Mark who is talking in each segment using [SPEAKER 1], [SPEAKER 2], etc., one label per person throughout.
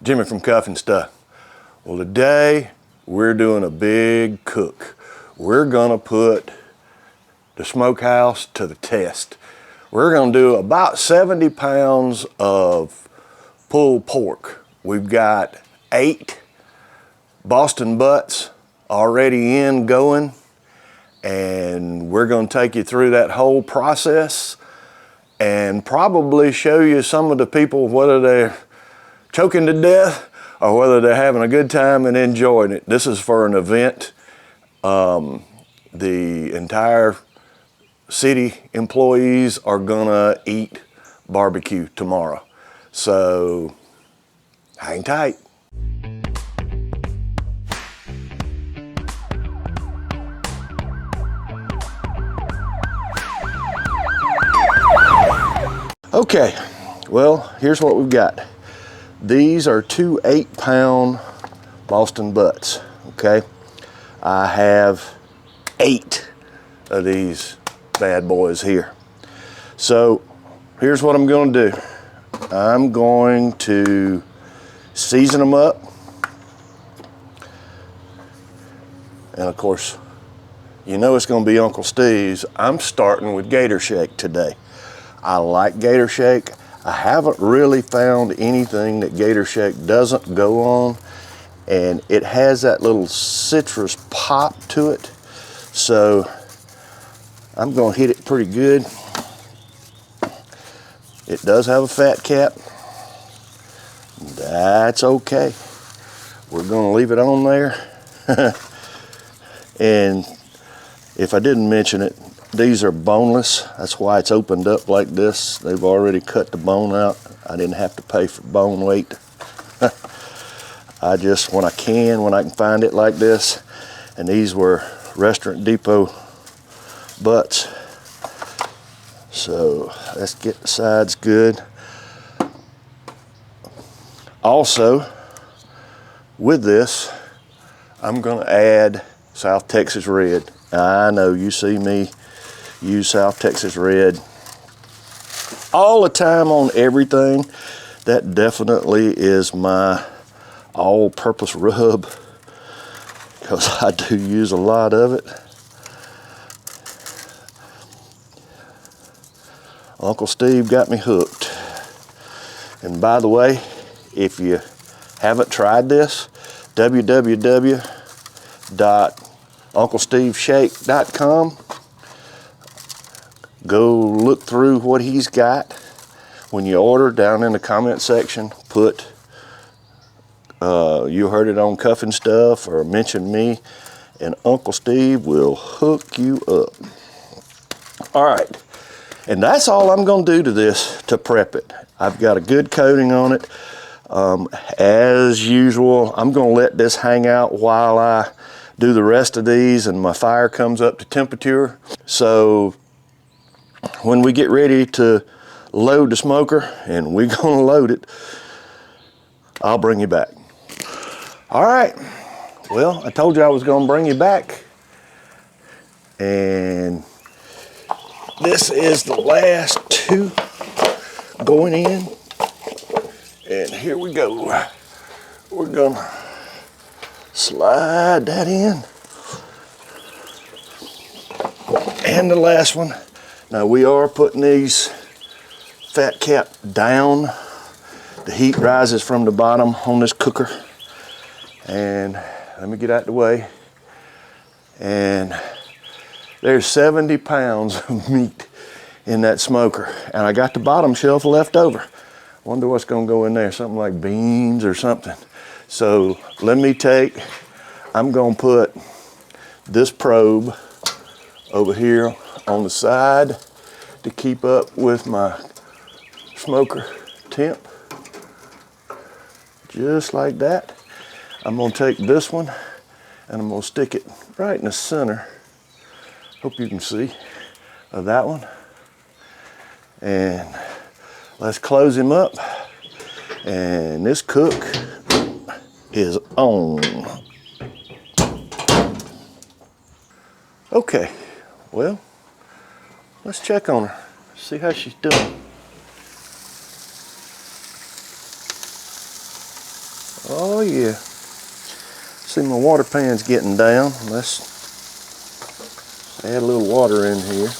[SPEAKER 1] Jimmy from Cuff and Stuff. Well, today we're doing a big cook. We're gonna put the Smokehouse to the test. We're gonna do about 70 pounds of pulled pork. We've got 8 Boston butts already going, and we're gonna take you through that whole process and probably show you some of the people, whether they're choking to death or whether they're having a good time and enjoying it. This is for an event. The entire city employees are gonna eat barbecue tomorrow. So hang tight. Okay, well, here's what we've got. These are 2 8-pound Boston butts, okay? I have 8 of these bad boys here. So here's what I'm going to do. I'm going to season them up. And of course, you know it's going to be Uncle Steve's. I'm starting with Gator Shake today. I like Gator Shake. I haven't really found anything that Gator Shake doesn't go on, and it has that little citrus pop to it. So I'm gonna hit it pretty good. It does have a fat cap. That's okay. We're gonna leave it on there. And if I didn't mention it, these are boneless. That's why it's opened up like this. They've already cut the bone out. I didn't have to pay for bone weight. I just, when I can find it like this, and these were Restaurant Depot butts. So let's get the sides good. Also, with this, I'm gonna add South Texas Red. I know you see me use South Texas Red all the time on everything. That definitely is my all-purpose rub, because I do use a lot of it. Uncle Steve got me hooked. And by the way, if you haven't tried this, www.unclesteveshake.com. Go look through what he's got. When you order, down in the comment section, put you heard it on Cuff and Stuff, or mention me, and Uncle Steve will hook you up. All right, and that's all I'm gonna do to this to prep it. I've got a good coating on it. As usual, I'm gonna let this hang out while I do the rest of these and my fire comes up to temperature. So when we get ready to load the smoker, and we're gonna load it, I'll bring you back. All right, well, I told you I was gonna bring you back, and this is the last 2 going in, and here we go. We're gonna slide that in, and the last one. Now we are putting these fat cap down. The heat rises from the bottom on this cooker. And let me get out the way. And there's 70 pounds of meat in that smoker. And I got the bottom shelf left over. Wonder what's gonna go in there, something like beans or something. So I'm gonna put this probe over here on the side to keep up with my smoker temp, just like that. I'm gonna take this one and I'm gonna stick it right in the center, hope you can see, of that one. And let's close him up, and this cook is on. Okay, well, let's check on her, see how she's doing. yeah. See, my water pan's getting down. Let's add a little water in here.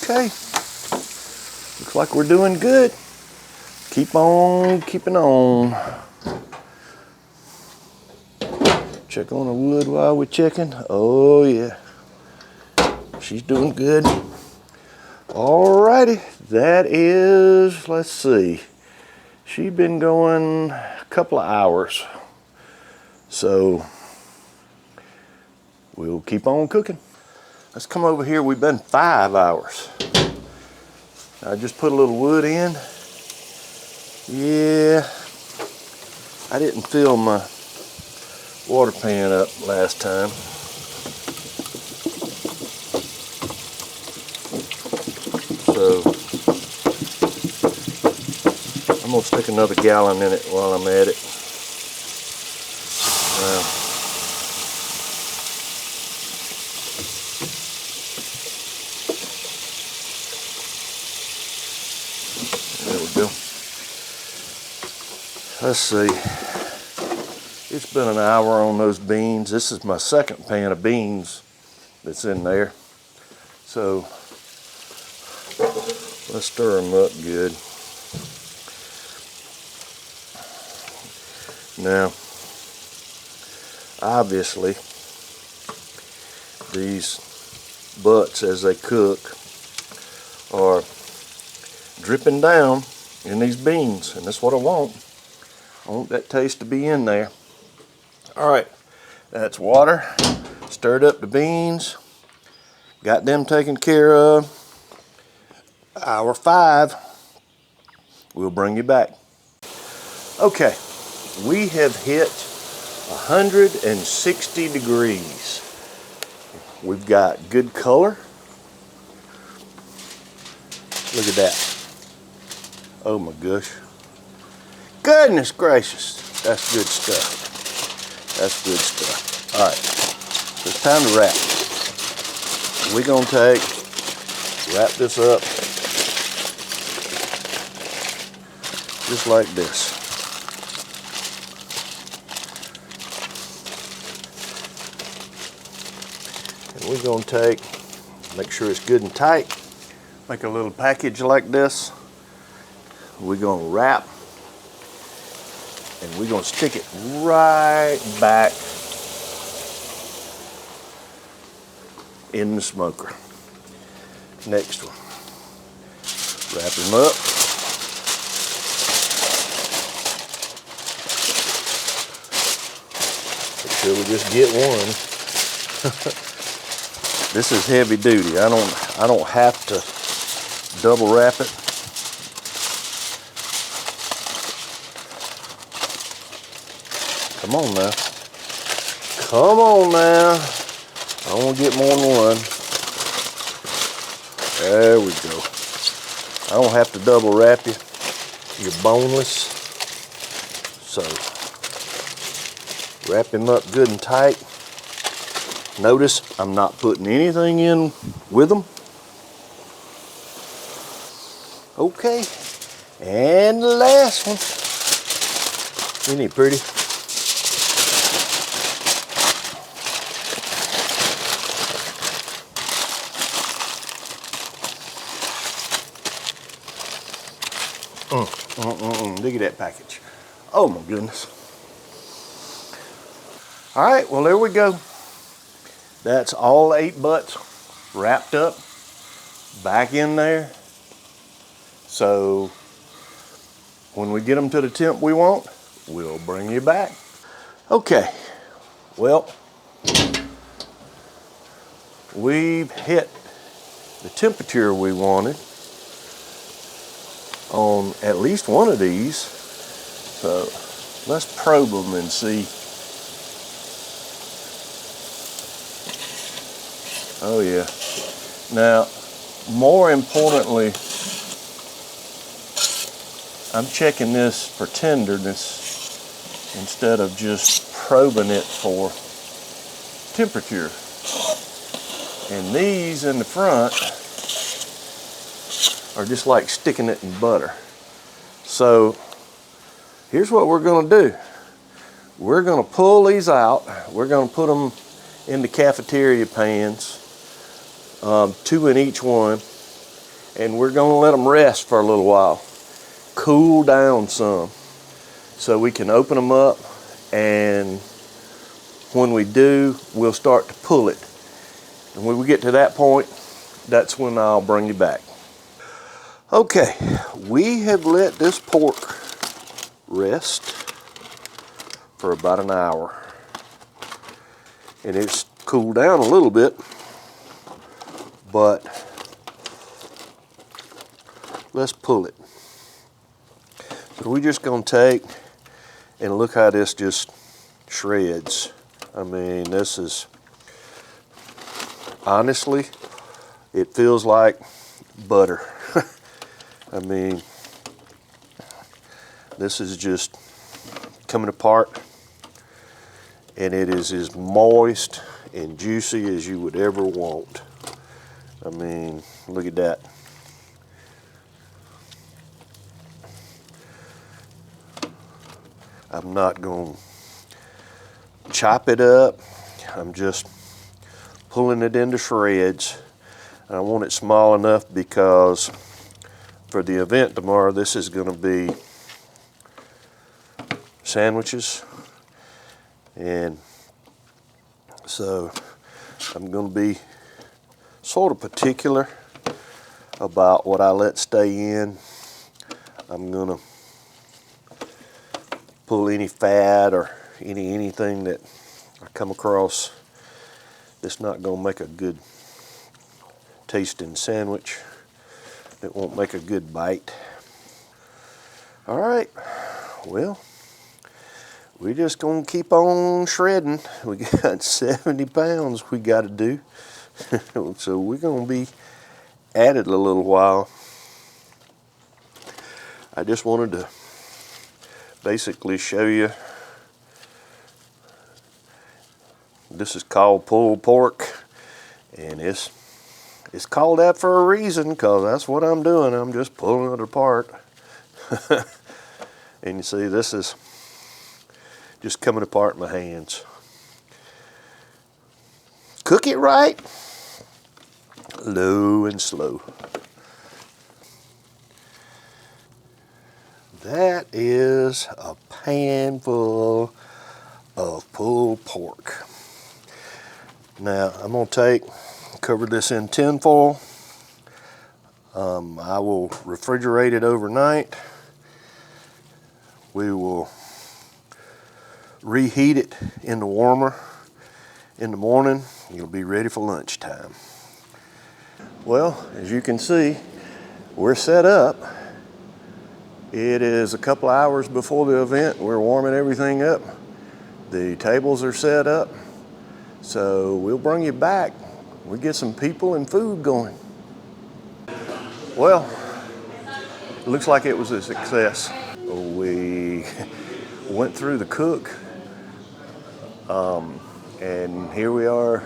[SPEAKER 1] Okay, looks like we're doing good. Keep on keeping on. Check on the wood while we're checking. Oh yeah, she's doing good. Alrighty, that is, let's see, she's been going a couple of hours. So we'll keep on cooking. Let's come over here. We've been 5 hours. I just put a little wood in. Yeah, I didn't fill my water pan up last time. So I'm gonna stick another gallon in it while I'm at it. There we go. Let's see. It's been an hour on those beans. This is my second pan of beans that's in there. So let's stir them up good. Now, obviously, these butts as they cook are dripping down in these beans, and that's what I want. I want that taste to be in there. All right, that's water. Stirred up the beans. Got them taken care of. Hour 5. We'll bring you back. Okay, we have hit 160 degrees. We've got good color. Look at that. Oh my gosh. Goodness gracious. That's good stuff. That's good stuff. All right, so it's time to wrap. We're gonna wrap this up just like this. And we're gonna make sure it's good and tight. Make a little package like this. We're gonna wrap, and we're gonna stick it right back in the smoker. Next one. Wrap them up. Make sure we just get one. This is heavy duty. I don't have to double wrap it. Come on now. Come on now. I want to get more than one. There we go. I don't have to double wrap you. You're boneless. So, wrap him up good and tight. Notice I'm not putting anything in with them. Okay, and the last one. Isn't he pretty? Look at that package. Oh my goodness. All right, well there we go. That's all 8 butts wrapped up back in there. So when we get them to the temp we want, we'll bring you back. Okay, well, we've hit the temperature we wanted on at least one of these. So let's probe them and see. Oh yeah. Now, more importantly, I'm checking this for tenderness instead of just probing it for temperature. And these in the front are just like sticking it in butter. So here's what we're going to do. We're going to pull these out. We're going to put them in the cafeteria pans, 2 in each one, and we're going to let them rest for a little while, cool down some, so we can open them up, and when we do, we'll start to pull it. And when we get to that point, that's when I'll bring you back. Okay, we have let this pork rest for about an hour. And it's cooled down a little bit, but let's pull it. So we're just gonna take and look how this just shreds. I mean, this is, honestly, it feels like butter. I mean, this is just coming apart, and it is as moist and juicy as you would ever want. I mean, look at that. I'm not going to chop it up. I'm just pulling it into shreds. And I want it small enough because for the event tomorrow, this is going to be sandwiches. And so I'm going to be sort of particular about what I let stay in. I'm going to pull any fat or anything that I come across that's not going to make a good tasting sandwich. It won't make a good bite. All right, well, we're just gonna keep on shredding. We got 70 pounds we gotta do. So we're gonna be at it a little while. I just wanted to basically show you. This is called pulled pork, and it's called that for a reason, because that's what I'm doing. I'm just pulling it apart. And you see, this is just coming apart in my hands. Cook it right, low and slow. That is a pan full of pulled pork. Now I'm gonna cover this in tin foil. I will refrigerate it overnight. We will reheat it in the warmer in the morning. It'll be ready for lunchtime. Well, as you can see, we're set up. It is a couple hours before the event. We're warming everything up. The tables are set up. So we'll bring you back. We get some people and food going. Well, it looks like it was a success. We went through the cook, and here we are.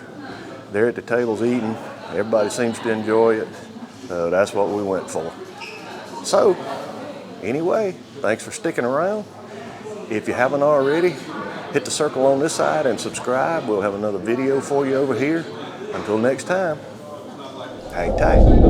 [SPEAKER 1] They're at the tables eating. Everybody seems to enjoy it. So that's what we went for. So anyway, thanks for sticking around. If you haven't already, hit the circle on this side and subscribe. We'll have another video for you over here. Until next time, hang tight.